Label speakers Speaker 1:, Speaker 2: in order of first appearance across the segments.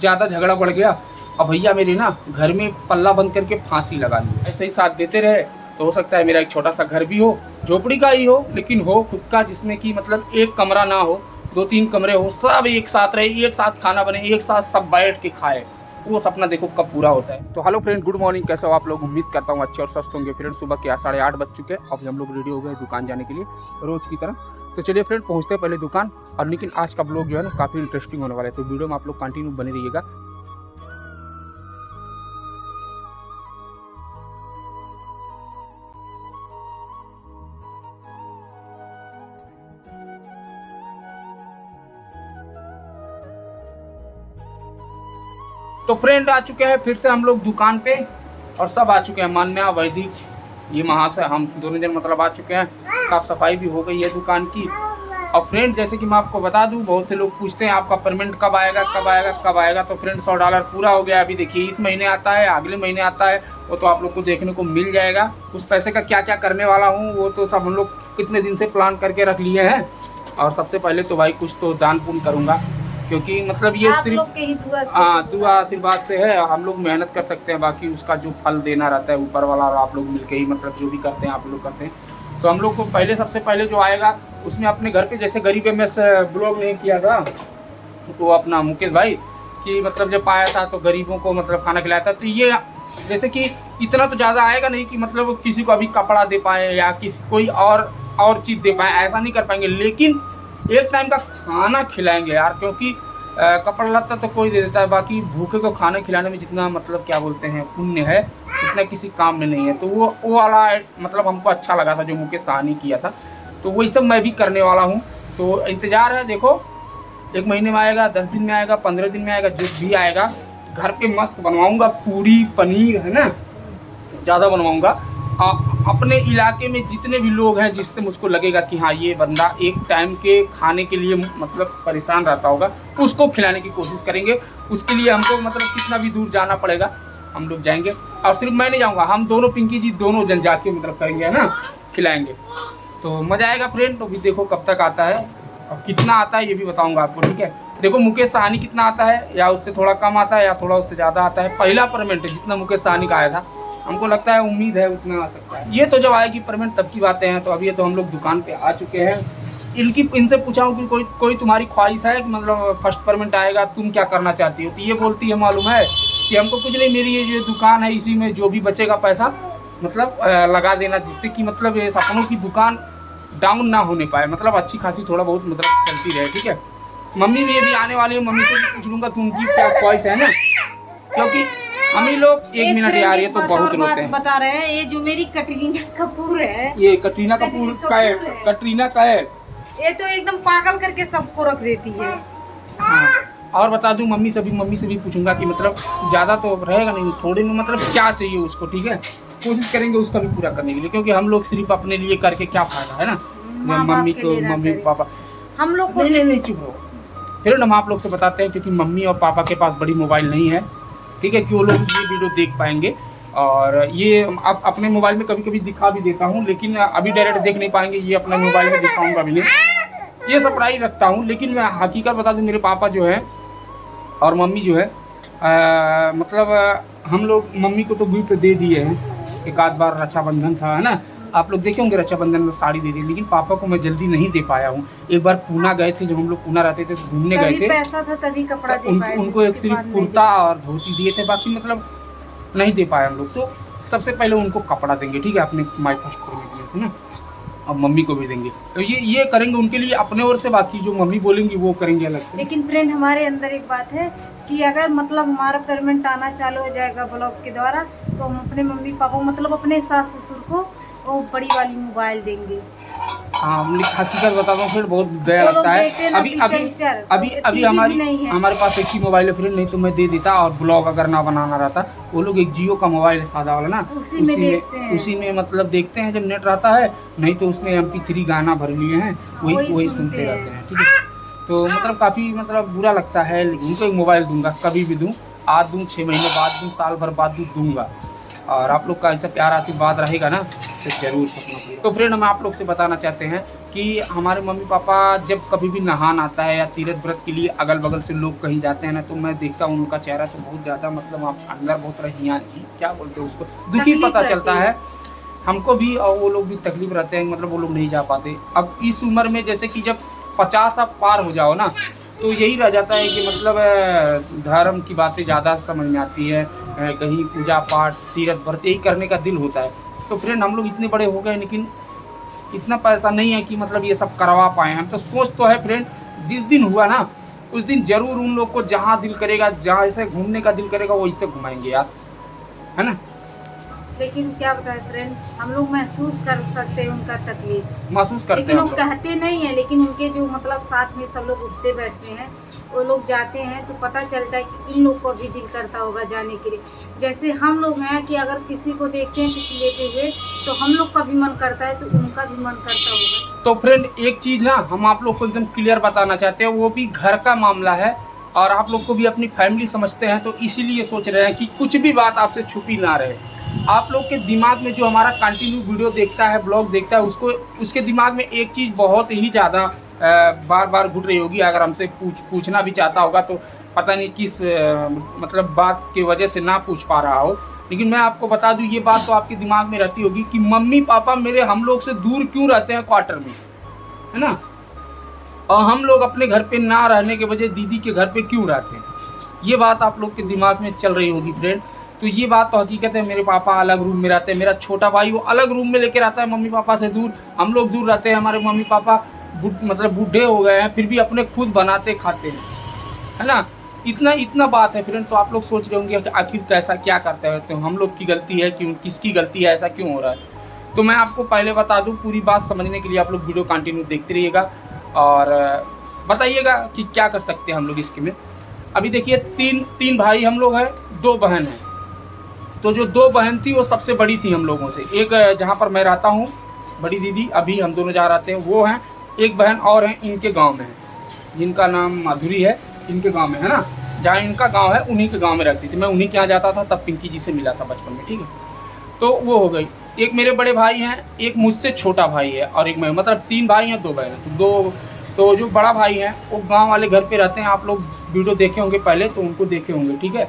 Speaker 1: ज़्यादा झगड़ा बढ़ गया। अब भैया मेरे ना घर में पल्ला बंद करके फांसी लगा ली। ऐसे ही साथ देते रहे तो हो सकता है मेरा एक छोटा सा घर भी हो, झोपड़ी का ही हो, लेकिन हो खुद का, जिसमें कि मतलब एक कमरा ना हो, 2-3 कमरे हो, सब एक साथ रहे, एक साथ खाना बने, एक साथ सब बैठ के खाए। वो सपना देखो कब पूरा होता है। तो हेलो फ्रेंड, गुड मॉर्निंग, कैसे हो आप लोग? उम्मीद करता हूँ अच्छे और स्वस्थ होंगे। फ्रेंड सुबह के 8:30 बज चुके हैं। अभी हम लोग रेडी हो गए दुकान जाने के लिए रोज़ की तरह। तो चलिए फ्रेंड पहुँचते हैं पहले दुकान। और लेकिन आज का ब्लॉग जो है ना काफ़ी इंटरेस्टिंग होने वाला है, तो वीडियो में आप लोग कंटिन्यू बने रहिएगा। तो फ्रेंड आ चुके हैं फिर से हम लोग दुकान पे, और सब आ चुके हैं, मान्या, वैदिक, ये महाशय, हम दोनों जन मतलब आ चुके हैं। साफ सफाई भी हो गई है दुकान की। और फ्रेंड जैसे कि मैं आपको बता दूं, बहुत से लोग पूछते हैं आपका पेमेंट कब आएगा कब आएगा कब आएगा। तो फ्रेंड $100 पूरा हो गया। अभी देखिए इस महीने आता है, अगले महीने आता है, वो तो आप लोग को देखने को मिल जाएगा। उस पैसे का क्या क्या करने वाला हूँ वो तो सब हम लोग कितने दिन से प्लान करके रख लिए हैं। और सबसे पहले तो भाई कुछ तो दान पुण्य करूँगा, क्योंकि मतलब ये सिर्फ दुआ आशीर्वाद से है। हम लोग मेहनत कर सकते हैं, बाकी उसका जो फल देना रहता है ऊपर वाला, और आप लोग मिलके ही मतलब जो भी करते हैं आप लोग करते हैं। तो हम लोग को पहले सबसे पहले जो आएगा उसमें अपने घर पे, जैसे गरीब में ब्लॉग नहीं किया था तो अपना मुकेश भाई कि मतलब जब आया था तो गरीबों को मतलब खाना खिलाया था। तो ये जैसे कि इतना तो ज़्यादा आएगा नहीं कि मतलब किसी को अभी कपड़ा दे पाए या किसी कोई और चीज़ दे पाए, ऐसा नहीं कर पाएंगे, लेकिन एक टाइम का खाना खिलाएंगे यार। क्योंकि कपड़ा लत्ता तो कोई दे देता है, बाकी भूखे को खाना खिलाने में जितना मतलब क्या बोलते हैं पुण्य है, उतना किसी काम में नहीं है। तो वो वाला मतलब हमको अच्छा लगा था जो मुकेश साहनी किया था, तो वही सब मैं भी करने वाला हूँ। तो इंतज़ार है, देखो 1 महीने में आएगा, 10 दिन में आएगा, 15 दिन में आएगा, जो भी आएगा। घर पे मस्त बनवाऊँगा, पूड़ी पनीर है ना, ज़्यादा बनवाऊँगा। अपने इलाके में जितने भी लोग हैं जिससे मुझको लगेगा कि हाँ ये बंदा एक टाइम के खाने के लिए मतलब परेशान रहता होगा, उसको खिलाने की कोशिश करेंगे। उसके लिए हमको मतलब कितना भी दूर जाना पड़ेगा, हम लोग जाएंगे। और सिर्फ मैं नहीं जाऊँगा, हम दोनों, पिंकी जी दोनों जन जाके मतलब करेंगे, है ना, खिलाएंगे। तो मज़ा आएगा फ्रेंड। तो भी देखो कब तक आता है और कितना आता है ये भी बताऊँगा आपको, ठीक है। देखो मुकेश साहनी कितना आता है, या उससे थोड़ा कम आता है या थोड़ा उससे ज़्यादा आता है। पहला पेमेंट है जितना मुकेश साहनी का आया था, हमको लगता है उम्मीद है उतना आ सकता है। ये तो जब आएगी पेमेंट तब की बातें हैं। तो अभी तो हम लोग दुकान पे आ चुके हैं। इनसे पूछा हूँ कि कोई तुम्हारी ख्वाहिश है कि मतलब फर्स्ट पेमेंट आएगा तुम क्या करना चाहती हो? तो ये बोलती है मालूम है कि हमको कुछ नहीं, मेरी ये जो दुकान है इसी में जो भी बचेगा पैसा मतलब लगा देना, जिससे कि मतलब ये सपनों की दुकान डाउन ना होने पाए, मतलब अच्छी खासी थोड़ा बहुत मतलब चलती रहे, ठीक है। मम्मी भी आने वाली है, मम्मी से भी पूछ लूँगा कि उनकी क्या ख्वाहिश है ना, क्योंकि हम ही लोग 1 मिनट यार, ये तो बहुत रोते हैं।
Speaker 2: बता रहे हैं ये जो मेरी कटरीना कपूर है,
Speaker 1: ये कटरीना कपूर का है, कटरीना का है,
Speaker 2: ये तो एकदम पागल करके सबको रख देती है।
Speaker 1: हाँ। और बता दूं मम्मी से भी पूछूंगा कि मतलब ज़्यादा तो रहेगा नहीं, थोड़े में मतलब क्या चाहिए उसको, ठीक है। कोशिश करेंगे उसका भी पूरा करने के लिए, क्योंकि हम लोग सिर्फ अपने लिए करके क्या फायदा है ना। मम्मी पापा
Speaker 2: हम लोग को
Speaker 1: नहीं चुप रहो। फिर हम आप लोग से बताते हैं, क्योंकि मम्मी और पापा के पास बड़ी मोबाइल नहीं है, ठीक है, कि वो लोग ये वीडियो देख पाएंगे। और ये आप अपने मोबाइल में कभी कभी दिखा भी देता हूँ, लेकिन अभी डायरेक्ट देख नहीं पाएंगे, ये अपने मोबाइल में दिखाऊंगा भी नहीं, ये सरप्राइज रखता हूँ। लेकिन मैं हकीकत बता दूँ, मेरे पापा जो है और मम्मी जो है मतलब हम लोग मम्मी को तो गिफ्ट दे दिए हैं। एक आध बार रक्षाबंधन था, है ना, आप लोग देखे होंगे, रक्षाबंधन में साड़ी दे दी। लेकिन पापा को मैं जल्दी नहीं दे पाया हूँ। एक बार पूना गए थे, जब हम लोग पूना रहते थे घूमने गए थे,
Speaker 2: पैसा था तभी कपड़ा दे पाए,
Speaker 1: उनको एक सिर्फ कुर्ता और धोती दिए थे, बाकी मतलब नहीं दे पाए हम लोग। तो सबसे पहले उनको कपड़ा देंगे, ठीक है, अपने माई फर्स्ट करने के लिए से ना। अब मम्मी को भी देंगे, तो ये करेंगे उनके लिए अपने ओर से, बाकी जो मम्मी बोलेंगी वो करेंगे अलग से।
Speaker 2: लेकिन फ्रेंड हमारे अंदर एक बात है कि अगर मतलब हमारा पेमेंट आना चालू हो जाएगा ब्लॉग के द्वारा, तो हम अपने मम्मी पापा मतलब अपने सास ससुर को वो बड़ी वाली मोबाइल देंगे।
Speaker 1: हाँ, हकीकत बताता हूँ, फिर बहुत दया लगता है। अभी हमारे पास एक ही मोबाइल है फ्रेंड, नहीं तो मैं दे देता। और ब्लॉग अगर ना बनाना रहता, वो लोग एक जियो का मोबाइल है सादा वाला ना, उसी में मतलब देखते हैं जब नेट रहता है, नहीं तो उसमें MP3 गाना भर लिए हैं, वही सुनते रहते हैं, ठीक है। तो मतलब काफ़ी मतलब बुरा लगता है। उनको एक मोबाइल दूंगा, कभी भी दूँ, आज दूँ, 6 महीने बाद दूँ, साल भर बाद दूँगा। और आप लोग का ऐसा प्यार आशीर्वाद रहेगा ना, तो जरूर सपना पूरा। तो फ्रेंड, हम आप लोग से बताना चाहते हैं कि हमारे मम्मी पापा जब कभी भी नहान आता है या तीर्थ व्रत के लिए अगल बगल से लोग कहीं जाते हैं ना, तो मैं देखता हूँ उनका चेहरा तो बहुत ज़्यादा मतलब आप अंदर बहुत रहियाँ क्या बोलते हैं उसको, दुखी पता चलता है हमको भी, और वो लोग भी तकलीफ रहते हैं, मतलब वो लोग नहीं जा पाते। अब इस उम्र में जैसे कि जब 50 आप पार हो जाओ ना, तो यही रह जाता है कि मतलब धर्म की बातें ज़्यादा समझ में आती है, कहीं पूजा पाठ तीर्थ व्रत यही करने का दिल होता है। तो फ्रेंड, हम लोग इतने बड़े हो गए लेकिन इतना पैसा नहीं है कि मतलब ये सब करवा पाए। हम तो सोच तो है फ्रेंड, जिस दिन हुआ ना उस दिन जरूर उन लोग को जहाँ दिल करेगा, जहाँ ऐसे घूमने का दिल करेगा वो इससे घुमाएंगे यार, है ना।
Speaker 2: लेकिन क्या बताए फ्रेंड, हम लोग महसूस कर सकते हैं उनका तकलीफ,
Speaker 1: महसूस करते
Speaker 2: लेकिन
Speaker 1: हैं
Speaker 2: वो कहते नहीं है। लेकिन उनके जो मतलब साथ में सब लोग उठते बैठते हैं, वो लोग जाते हैं तो पता चलता है कि इन लोग को भी दिल करता होगा जाने के लिए। जैसे हम लोग हैं कि अगर किसी को देखते हैं कुछ लेते हुए तो हम लोग का भी मन करता है, तो उनका भी मन करता होगा।
Speaker 1: तो फ्रेंड, एक चीज़ ना हम आप लोग को एकदम क्लियर बताना चाहते हैं, वो भी घर का मामला है और आप लोग को भी अपनी फैमिली समझते हैं, तो इसीलिए सोच रहे हैं कि कुछ भी बात आपसे छुपी ना रहे। आप लोग के दिमाग में जो हमारा कंटिन्यू वीडियो देखता है, ब्लॉग देखता है, उसको उसके दिमाग में एक चीज़ बहुत ही ज़्यादा बार बार घुट रही होगी। अगर हमसे पूछना भी चाहता होगा तो पता नहीं किस मतलब बात की वजह से ना पूछ पा रहा हो, लेकिन मैं आपको बता दूं ये बात तो आपके दिमाग में रहती होगी कि मम्मी पापा मेरे हम लोग से दूर क्यों रहते हैं क्वार्टर में, है ना, और हम लोग अपने घर पे ना रहने के वजह दीदी के घर पे क्यों रहते हैं। ये बात आप लोग के दिमाग में चल रही होगी फ्रेंड। तो ये बात तो हकीकत है, मेरे पापा अलग रूम में रहते हैं, मेरा छोटा भाई वो अलग रूम में लेके रहता है मम्मी पापा से दूर, हम लोग दूर रहते हैं। हमारे मम्मी पापा मतलब बूढ़े हो गए हैं, फिर भी अपने खुद बनाते खाते हैं, है ना। इतना बात है फ्रेंड। तो आप लोग सोच रहे होंगे कि आखिर कैसा क्या करते हैं, तो हम लोग की गलती है कि किसकी गलती है, ऐसा क्यों हो रहा है। तो मैं आपको पहले बता दूं, पूरी बात समझने के लिए आप लोग वीडियो कंटिन्यू देखते रहिएगा और बताइएगा कि क्या कर सकते हैं हम लोग इसके में। अभी देखिए तीन भाई हम लोग हैं, 2 बहन हैं। तो जो 2 बहन थी वो सबसे बड़ी थी हम लोगों से। एक जहाँ पर मैं रहता हूँ, बड़ी दीदी, अभी हम दोनों जहाँ रहते हैं वो हैं। एक बहन और हैं, इनके गांव में है, जिनका नाम माधुरी है, इनके गांव में, है ना। जहाँ इनका गांव है उन्हीं के गांव में रहती थी। मैं उन्हीं के यहाँ जाता था, तब पिंकी जी से मिला था बचपन में, ठीक है। तो वो हो गई। एक मेरे बड़े भाई हैं, एक मुझसे छोटा भाई है और एक मैं, मतलब 3 भाई हैं 2 बहन हैं। तो जो बड़ा भाई हैं वो गाँव वाले घर पर रहते हैं। आप लोग वीडियो देखे होंगे पहले तो उनको देखे होंगे, ठीक है।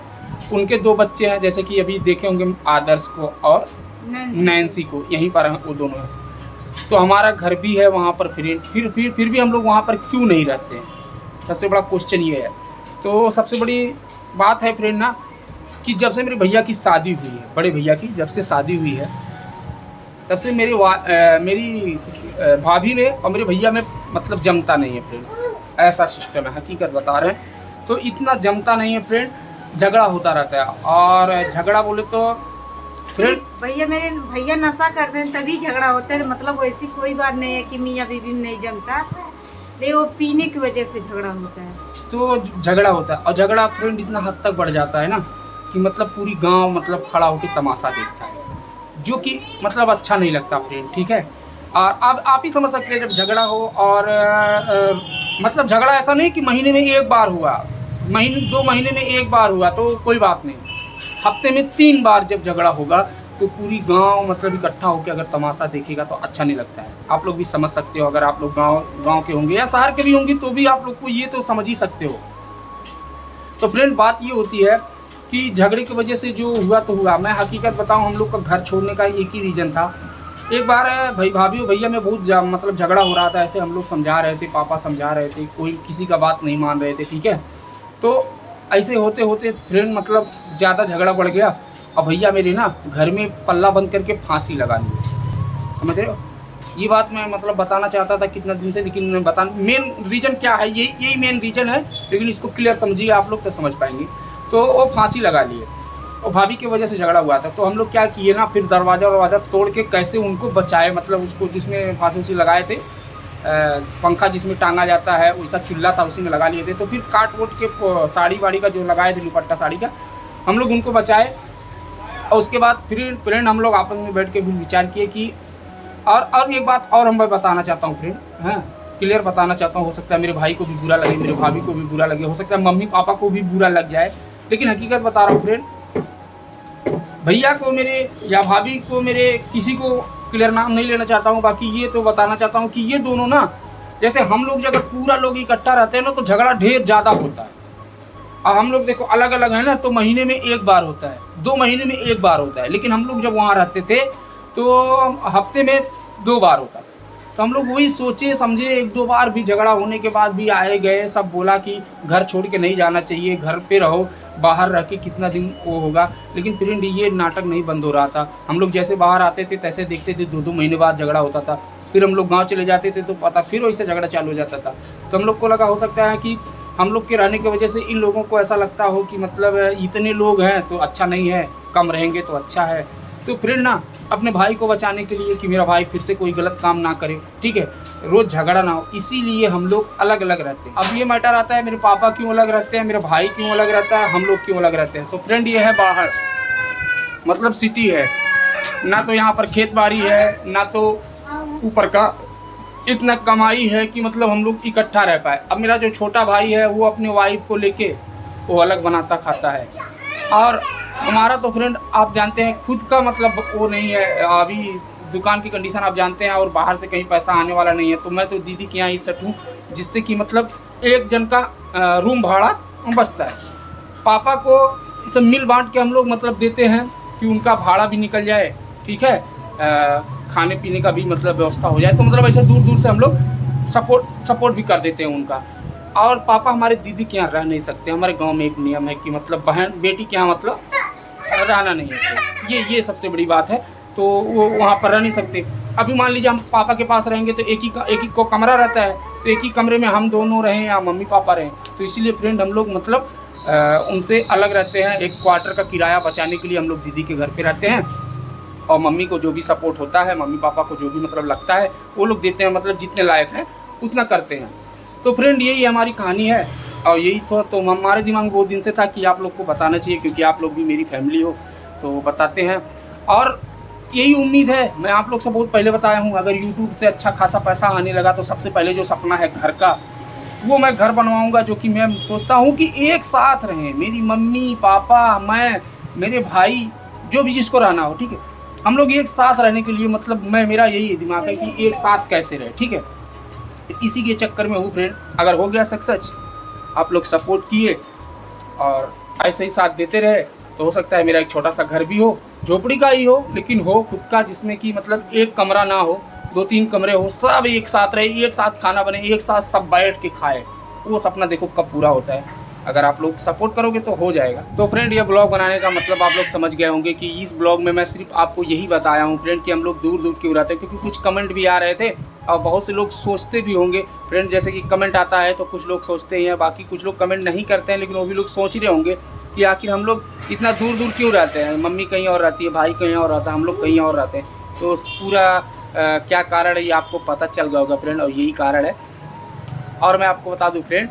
Speaker 1: उनके 2 बच्चे हैं, जैसे कि अभी देखे होंगे आदर्श को और नैन्सी को, यहीं पर हैं वो दोनों हैं। तो हमारा घर भी है वहाँ पर। फिर भी हम लोग वहाँ पर क्यों नहीं रहते हैं, सबसे बड़ा क्वेश्चन ये है। तो सबसे बड़ी बात है फ्रेंड ना कि जब से मेरे भैया की शादी हुई है, बड़े भैया की जब से शादी हुई है, तब से मेरी भाभी में और मेरे भैया में मतलब जमता नहीं है फ्रेंड। ऐसा सिस्टम है, हकीकत बता रहे हैं। तो इतना जमता नहीं है फ्रेंड, झगड़ा होता रहता है। और झगड़ा बोले तो फ्रेंड,
Speaker 2: भैया नशा करते हैं तभी झगड़ा होता है, मतलब वैसी कोई बात नहीं है कि मियाँ बीवी में नहीं जमता, ले वो पीने की वजह से झगड़ा होता है।
Speaker 1: तो झगड़ा होता है और झगड़ा फ्रेंड इतना हद तक बढ़ जाता है ना कि मतलब पूरी गांव मतलब खड़ा होकर तमाशा देखता है, जो कि मतलब अच्छा नहीं लगता फ्रेंड, ठीक है। और अब आप ही समझ सकते हैं जब झगड़ा हो और मतलब झगड़ा ऐसा नहीं कि महीने में 1 बार हुआ, 2 महीने में 1 बार हुआ तो कोई बात नहीं, हफ्ते में 3 बार जब झगड़ा होगा तो पूरी गांव मतलब इकट्ठा होकर अगर तमाशा देखेगा तो अच्छा नहीं लगता है। आप लोग भी समझ सकते हो, अगर आप लोग गांव के होंगे या शहर के भी होंगे तो भी आप लोग को ये तो समझ ही सकते हो। तो फ्रेंड, बात ये होती है कि झगड़े की वजह से जो हुआ तो हुआ। मैं हकीकत बताऊं, हम लोग का घर छोड़ने का एक ही रीज़न था। एक बार भाभी और भैया में बहुत मतलब झगड़ा हो रहा था, ऐसे हम लोग समझा रहे थे, पापा समझा रहे थे, कोई किसी का बात नहीं मान रहे थे, ठीक है। तो ऐसे होते होते फ्रेंड मतलब ज़्यादा झगड़ा बढ़ गया और भैया मेरे ना घर में पल्ला बंद करके फांसी लगा ली, समझ रहे हो। ये बात मैं मतलब बताना चाहता था कितना दिन से, लेकिन मैं मेन रीज़न क्या है, यही मेन रीज़न है, लेकिन इसको क्लियर समझिए आप लोग तो समझ पाएंगे। तो वो फांसी लगा लिए और भाभी की वजह से झगड़ा हुआ था। तो हम लोग क्या किए ना, फिर दरवाज़ा तोड़ के कैसे उनको बचाए, मतलब उसको जिसमें फांसी उसी लगाए थे, पंखा जिसमें टांगा जाता है वैसा चूल्हा था, उसी में लगा लिए थे। तो फिर काट वोट के साड़ी वाड़ी का जो लगाए थे, दुपट्टा साड़ी का, हम लोग उनको बचाए। और उसके बाद फिर फ्रेंड हम लोग आपस में बैठ के भी विचार किए कि और एक बात और मैं बताना चाहता हूँ फ्रेंड, हाँ क्लियर बताना चाहता हूँ। हो सकता है मेरे भाई को भी बुरा लगे, मेरे भाभी को भी बुरा लगे, हो सकता है मम्मी पापा को भी बुरा लग जाए, लेकिन हकीकत बता रहा हूँ फ्रेंड, भैया को मेरे या भाभी को मेरे किसी को क्लियर नाम नहीं लेना चाहता हूँ, बाकी ये तो बताना चाहता हूँ कि ये दोनों ना, जैसे हम लोग अगर पूरा लोग इकट्ठा रहते हैं ना तो झगड़ा ढेर ज़्यादा होता है। अब हम लोग देखो अलग अलग है ना, तो महीने में एक बार होता है, 2 महीने में एक बार होता है, लेकिन हम लोग जब वहाँ रहते थे तो हफ्ते में 2 बार होता था। तो हम लोग वही सोचे समझे, 1-2 बार भी झगड़ा होने के बाद भी आए गए, सब बोला कि घर छोड़ के नहीं जाना चाहिए, घर पे रहो, बाहर रह के कितना दिन वो होगा। लेकिन फ्रेंड ये नाटक नहीं बंद हो रहा था। हम लोग जैसे बाहर आते थे तैसे देखते थे 2-2 महीने बाद झगड़ा होता था। फिर हम लोग गाँव चले जाते थे तो पता फिर वैसे झगड़ा चालू हो जाता था। तो हम लोग को लगा हो सकता है कि हम लोग के रहने की वजह से इन लोगों को ऐसा लगता हो कि मतलब इतने लोग हैं तो अच्छा नहीं है, कम रहेंगे तो अच्छा है। तो फ्रेंड ना अपने भाई को बचाने के लिए कि मेरा भाई फिर से कोई गलत काम ना करे, ठीक है, रोज़ झगड़ा ना हो, इसीलिए हम लोग अलग अलग रहते हैं। अब ये मैटर आता है मेरे पापा क्यों अलग रहते हैं, मेरा भाई क्यों अलग रहता है, हम लोग क्यों अलग रहते हैं। तो फ्रेंड ये है बाहर, मतलब सिटी है ना, तो यहाँ पर खेत बाड़ी है ना, तो ऊपर का इतना कमाई है कि मतलब हम लोग इकट्ठा रह पाए। अब मेरा जो छोटा भाई है वो अपनी वाइफ को लेके वो अलग बनाता खाता है, और हमारा तो फ्रेंड आप जानते हैं खुद का मतलब वो नहीं है, अभी दुकान की कंडीशन आप जानते हैं, और बाहर से कहीं पैसा आने वाला नहीं है। तो मैं तो दीदी के यहाँ ही सेट हूँ, जिससे कि मतलब एक जन का रूम भाड़ा बचता है। पापा को सब मिल बांट के हम लोग मतलब देते हैं कि उनका भाड़ा भी निकल जाए, ठीक है, खाने पीने का भी मतलब व्यवस्था हो जाए। तो मतलब ऐसे दूर दूर से हम लोग सपोर्ट भी कर देते हैं उनका। और पापा हमारे दीदी के यहाँ रह नहीं सकते। हमारे गांव में एक नियम है कि मतलब बहन बेटी के यहाँ मतलब रहना नहीं है, ये सबसे बड़ी बात है। तो वो वहाँ पर रह नहीं सकते। अभी मान लीजिए हम पापा के पास रहेंगे तो एक ही को कमरा रहता है, तो एक ही कमरे में हम दोनों रहें या मम्मी पापा रहें। तो इसीलिए फ्रेंड हम लोग मतलब उनसे अलग रहते हैं। एक क्वार्टर का किराया बचाने के लिए हम लोग दीदी के घर पे रहते हैं, और मम्मी को जो भी सपोर्ट होता है, मम्मी पापा को जो भी मतलब लगता है वो लोग देते हैं, मतलब जितने लायक हैं उतना करते हैं। तो फ्रेंड यही हमारी कहानी है, और यही तो हमारे दिमाग में बहुत दिन से था कि आप लोग को बताना चाहिए, क्योंकि आप लोग भी मेरी फैमिली हो, तो बताते हैं। और यही उम्मीद है, मैं आप लोग से बहुत पहले बताया हूँ, अगर यूट्यूब से अच्छा खासा पैसा आने लगा तो सबसे पहले जो सपना है घर का, वो मैं घर बनवाऊँगा, जो कि मैं सोचता हूँ कि एक साथ रहें, मेरी मम्मी पापा, मैं, मेरे भाई, जो भी जिसको रहना हो, ठीक है, हम लोग एक साथ रहने के लिए मतलब मेरा यही दिमाग है कि एक साथ कैसे रहे, ठीक है। इसी के चक्कर में हूँ फ्रेंड। अगर हो गया सक्सेस, आप लोग सपोर्ट किए और ऐसे ही साथ देते रहे, तो हो सकता है मेरा एक छोटा सा घर भी हो, झोपड़ी का ही हो, लेकिन हो खुद का, जिसमें कि मतलब एक कमरा ना हो, 2-3 कमरे हो, सब एक साथ रहे, एक साथ खाना बने, एक साथ सब बैठ के खाए। वो सपना देखो कब पूरा होता है। अगर आप लोग सपोर्ट करोगे तो हो जाएगा। तो फ्रेंड ये ब्लॉग बनाने का मतलब आप लोग समझ गए होंगे कि इस ब्लॉग में मैं सिर्फ आपको यही बताया हूँ फ्रेंड कि हम लोग दूर दूर क्यों रहते हैं, क्योंकि कुछ कमेंट भी आ रहे थे और बहुत से लोग सोचते भी होंगे फ्रेंड, जैसे कि कमेंट आता है तो कुछ लोग सोचते हैं, बाकी कुछ लोग कमेंट नहीं करते हैं, लेकिन वो भी लोग सोच ही रहे होंगे कि आखिर हम लोग इतना दूर दूर क्यों रहते हैं। मम्मी कहीं और रहती है, भाई कहीं और रहता है, हम लोग कहीं और रहते हैं। तो पूरा क्या कारण है ये आपको पता चल गया होगा फ्रेंड, और यही कारण है। और मैं आपको बता दूं फ्रेंड,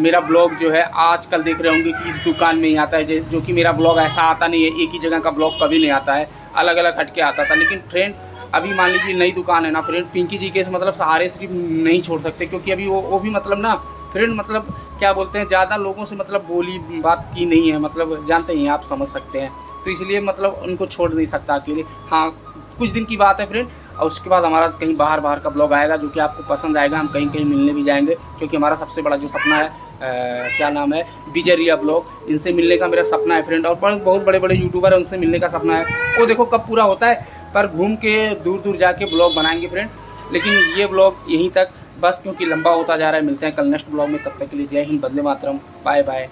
Speaker 1: मेरा ब्लॉग जो है आजकल देख रहे होंगे कि इस दुकान में ही आता है, जो कि मेरा ब्लॉग ऐसा आता नहीं है, एक ही जगह का ब्लॉग कभी नहीं आता है, अलग अलग हटके आता था। लेकिन फ्रेंड अभी मान लीजिए नई दुकान है ना फ्रेंड, पिंकी जी के मतलब सहारे सिर्फ नहीं छोड़ सकते, क्योंकि अभी वो भी मतलब ना फ्रेंड मतलब क्या बोलते हैं, ज़्यादा लोगों से मतलब बोली बात की नहीं है, मतलब जानते ही आप समझ सकते हैं। तो इसलिए मतलब उनको छोड़ नहीं सकता अकेले। हाँ कुछ दिन की बात है फ्रेंड, और उसके बाद हमारा कहीं बाहर का ब्लॉग आएगा जो कि आपको पसंद आएगा। हम कहीं कहीं मिलने भी जाएंगे, क्योंकि हमारा सबसे बड़ा जो सपना है क्या नाम है, विजय ब्लॉग, इनसे मिलने का मेरा सपना है फ्रेंड। और बहुत बड़े बड़े यूट्यूबर हैं, उनसे मिलने का सपना है, वो देखो कब पूरा होता है, पर घूम के दूर दूर जाके ब्लॉग बनाएंगे फ्रेंड। लेकिन ये ब्लॉग यहीं तक बस, क्योंकि लंबा होता जा रहा है। मिलते हैं कल नेक्स्ट ब्लॉग में, तब तक के लिए जय हिंद, वंदे मातरम, बाय बाय।